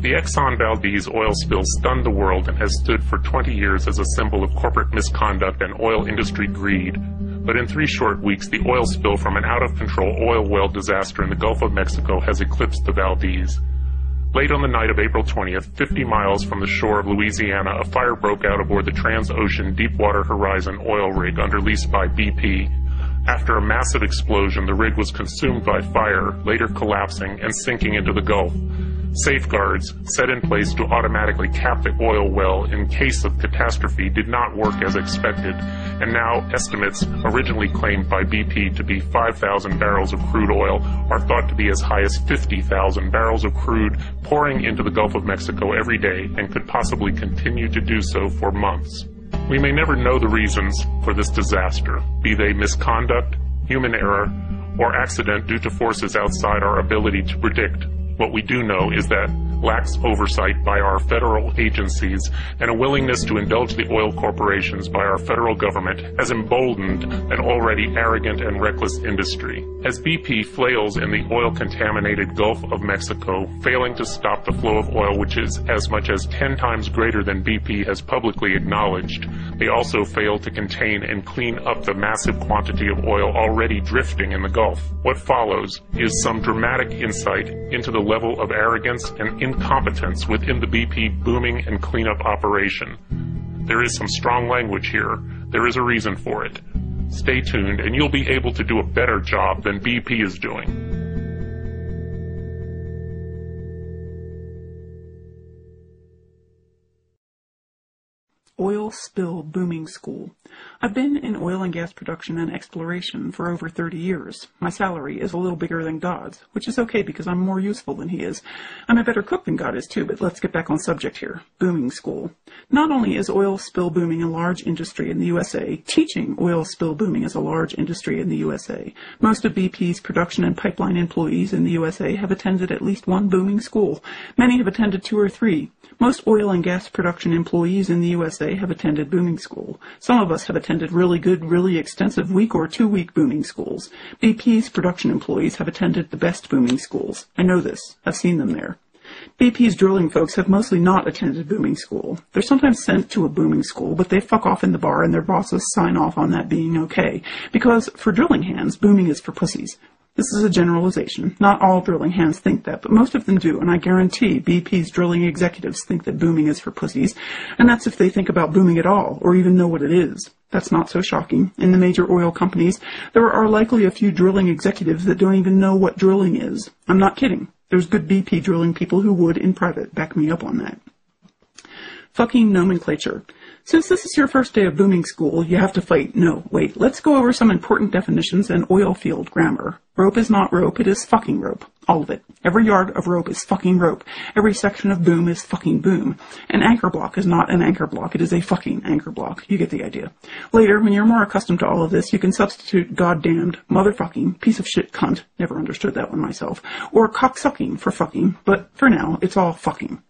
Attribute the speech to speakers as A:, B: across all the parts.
A: The Exxon Valdez oil spill stunned the world and has stood for 20 years as a symbol of corporate misconduct and oil industry greed. But in 3 short weeks, the oil spill from an out-of-control oil well disaster in the Gulf of Mexico has eclipsed the Valdez. Late on the night of April 20th, 50 miles from the shore of Louisiana, a fire broke out aboard the Transocean Deepwater Horizon oil rig under lease by BP. After a massive explosion, the rig was consumed by fire, later collapsing and sinking into the Gulf. Safeguards set in place to automatically cap the oil well in case of catastrophe did not work as expected, and now estimates originally claimed by BP to be 5,000 barrels of crude oil are thought to be as high as 50,000 barrels of crude pouring into the Gulf of Mexico every day and could possibly continue to do so for months. We may never know the reasons for this disaster, be they misconduct, human error, or accident due to forces outside our ability to predict. What we do know is that lax oversight by our federal agencies and a willingness to indulge the oil corporations by our federal government has emboldened an already arrogant and reckless industry. As BP flails in the oil-contaminated Gulf of Mexico, failing to stop the flow of oil, which is as much as 10 times greater than BP has publicly acknowledged, they also fail to contain and clean up the massive quantity of oil already drifting in the Gulf. What follows is some dramatic insight into the level of arrogance and incompetence within the BP booming and cleanup operation. There is some strong language here. There is a reason for it. Stay tuned and you'll be able to do a better job than BP is doing.
B: Oil Spill Booming School. I've been in oil and gas production and exploration for over 30 years. My salary is a little bigger than God's, which is okay because I'm more useful than he is. I'm a better cook than God is too, but let's get back on subject here. Booming School. Not only is oil spill booming a large industry in the USA, teaching oil spill booming is a large industry in the USA. Most of BP's production and pipeline employees in the USA have attended at least one booming school. Many have attended 2 or 3. Most oil and gas production employees in the USA have attended booming school. Some of us have attended really good, really extensive week or 2-week booming schools. BP's production employees have attended the best booming schools. I know this. I've seen them there. BP's drilling folks have mostly not attended booming school. They're sometimes sent to a booming school, but they fuck off in the bar and their bosses sign off on that being okay. Because for drilling hands, booming is for pussies. This is a generalization. Not all drilling hands think that, but most of them do, and I guarantee BP's drilling executives think that booming is for pussies, and that's if they think about booming at all, or even know what it is. That's not so shocking. In the major oil companies, there are likely a few drilling executives that don't even know what drilling is. I'm not kidding. There's good BP drilling people who would, in private, back me up on that. Fucking nomenclature. Since this is your first day of booming school, you have to fight. No, wait, let's go over some important definitions and oil field grammar. Rope is not rope, it is fucking rope. All of it. Every yard of rope is fucking rope. Every section of boom is fucking boom. An anchor block is not an anchor block, it is a fucking anchor block. You get the idea. Later, when you're more accustomed to all of this, you can substitute goddamned, motherfucking, piece of shit cunt, never understood that one myself, or cocksucking for fucking, but for now, it's all fucking.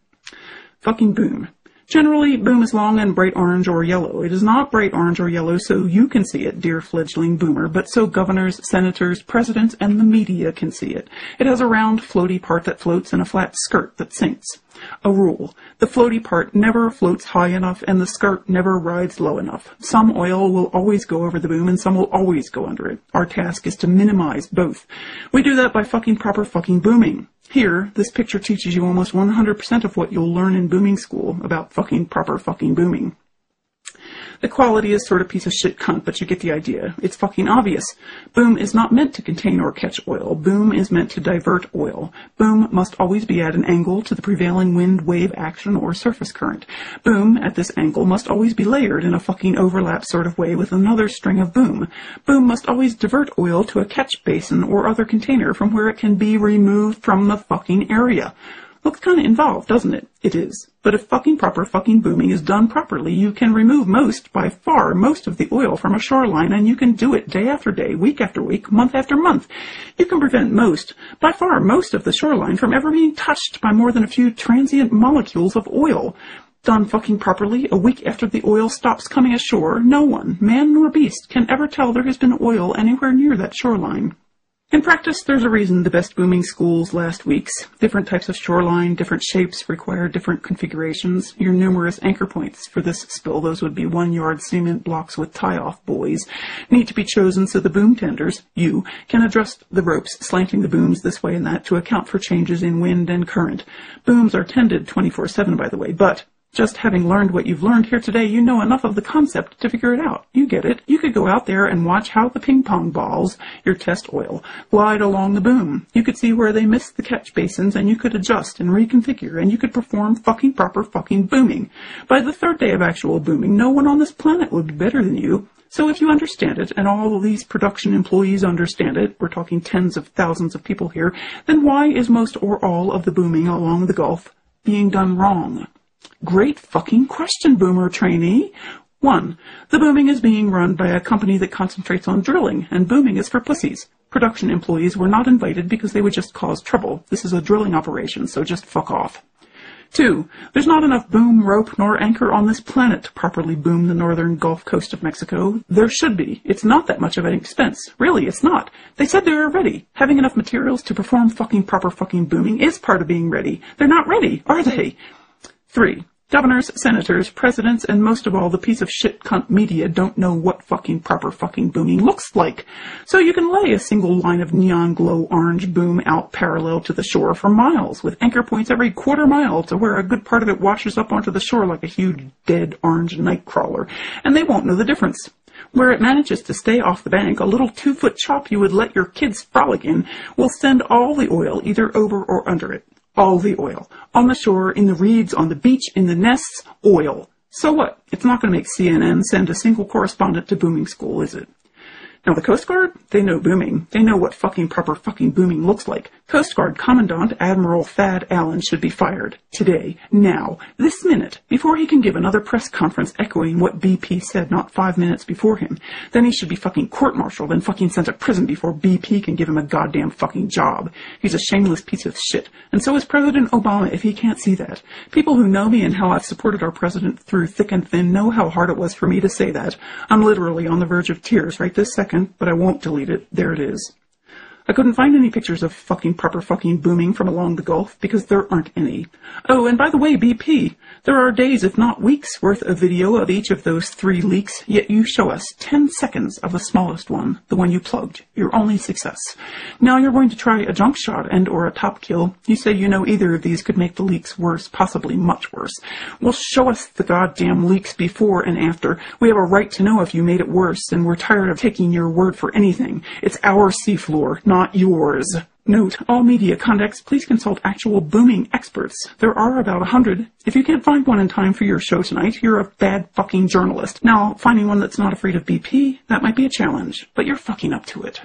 B: Fucking boom. Generally, boom is long and bright orange or yellow. It is not bright orange or yellow so you can see it, dear fledgling boomer, but so governors, senators, presidents, and the media can see it. It has a round, floaty part that floats and a flat skirt that sinks. A rule. The floaty part never floats high enough and the skirt never rides low enough. Some oil will always go over the boom and some will always go under it. Our task is to minimize both. We do that by fucking proper fucking booming. Here, this picture teaches you almost 100% of what you'll learn in booming school about fucking proper fucking booming. The quality is sort of piece of shit cunt, but you get the idea. It's fucking obvious. Boom is not meant to contain or catch oil. Boom is meant to divert oil. Boom must always be at an angle to the prevailing wind, wave action, or surface current. Boom, at this angle, must always be layered in a fucking overlap sort of way with another string of boom. Boom must always divert oil to a catch basin or other container from where it can be removed from the fucking area. Looks kind of involved, doesn't it? It is. But if fucking proper fucking booming is done properly, you can remove by far most of the oil from a shoreline, and you can do it day after day, week after week, month after month. You can prevent by far most of the shoreline from ever being touched by more than a few transient molecules of oil. Done fucking properly, a week after the oil stops coming ashore, no one, man nor beast, can ever tell there has been oil anywhere near that shoreline. In practice, there's a reason the best booming schools last weeks. Different types of shoreline, different shapes require different configurations. Your numerous anchor points for this spill, those would be 1-yard cement blocks with tie-off buoys, need to be chosen so the boom tenders, you, can adjust the ropes, slanting the booms this way and that to account for changes in wind and current. Booms are tended 24/7, by the way, but just having learned what you've learned here today, you know enough of the concept to figure it out. You get it. You could go out there and watch how the ping pong balls, your test oil, glide along the boom. You could see where they missed the catch basins, and you could adjust and reconfigure, and you could perform fucking proper fucking booming. By the third day of actual booming, no one on this planet would be better than you. So if you understand it, and all of these production employees understand it, we're talking tens of thousands of people here, then why is most or all of the booming along the Gulf being done wrong? Great fucking question, boomer trainee. 1. The booming is being run by a company that concentrates on drilling, and booming is for pussies. Production employees were not invited because they would just cause trouble. This is a drilling operation, so just fuck off. 2. There's not enough boom, rope, nor anchor on this planet to properly boom the northern Gulf Coast of Mexico. There should be. It's not that much of an expense. Really, it's not. They said they were ready. Having enough materials to perform fucking proper fucking booming is part of being ready. They're not ready, are they? 3. Governors, senators, presidents, and most of all the piece of shit cunt media don't know what fucking proper fucking booming looks like. So you can lay a single line of neon glow orange boom out parallel to the shore for miles, with anchor points every quarter mile to where a good part of it washes up onto the shore like a huge dead orange nightcrawler, and they won't know the difference. Where it manages to stay off the bank, a little 2-foot chop you would let your kids frolic in will send all the oil either over or under it. All the oil. On the shore, in the reeds, on the beach, in the nests, oil. So what? It's not going to make CNN send a single correspondent to booming school, is it? Now, the Coast Guard, they know booming. They know what fucking proper fucking booming looks like. Coast Guard Commandant Admiral Thad Allen should be fired. Today. Now. This minute. Before he can give another press conference echoing what BP said not 5 minutes before him. Then he should be fucking court-martialed and fucking sent to prison before BP can give him a goddamn fucking job. He's a shameless piece of shit. And so is President Obama if he can't see that. People who know me and how I've supported our president through thick and thin know how hard it was for me to say that. I'm literally on the verge of tears right this second. But I won't delete it. There it is. I couldn't find any pictures of fucking proper fucking booming from along the Gulf because there aren't any. Oh, and by the way, BP, there are days, if not weeks, worth of video of each of those 3 leaks, yet you show us 10 seconds of the smallest one, the one you plugged, your only success. Now you're going to try a jump shot and or a top kill. You say you know either of these could make the leaks worse, possibly much worse. Well, show us the goddamn leaks before and after. We have a right to know if you made it worse, and we're tired of taking your word for anything. It's our seafloor, not yours. Note, all media contacts, please consult actual booming experts. There are about 100. If you can't find one in time for your show tonight, you're a bad fucking journalist. Now, finding one that's not afraid of BP, that might be a challenge, but you're fucking up to it.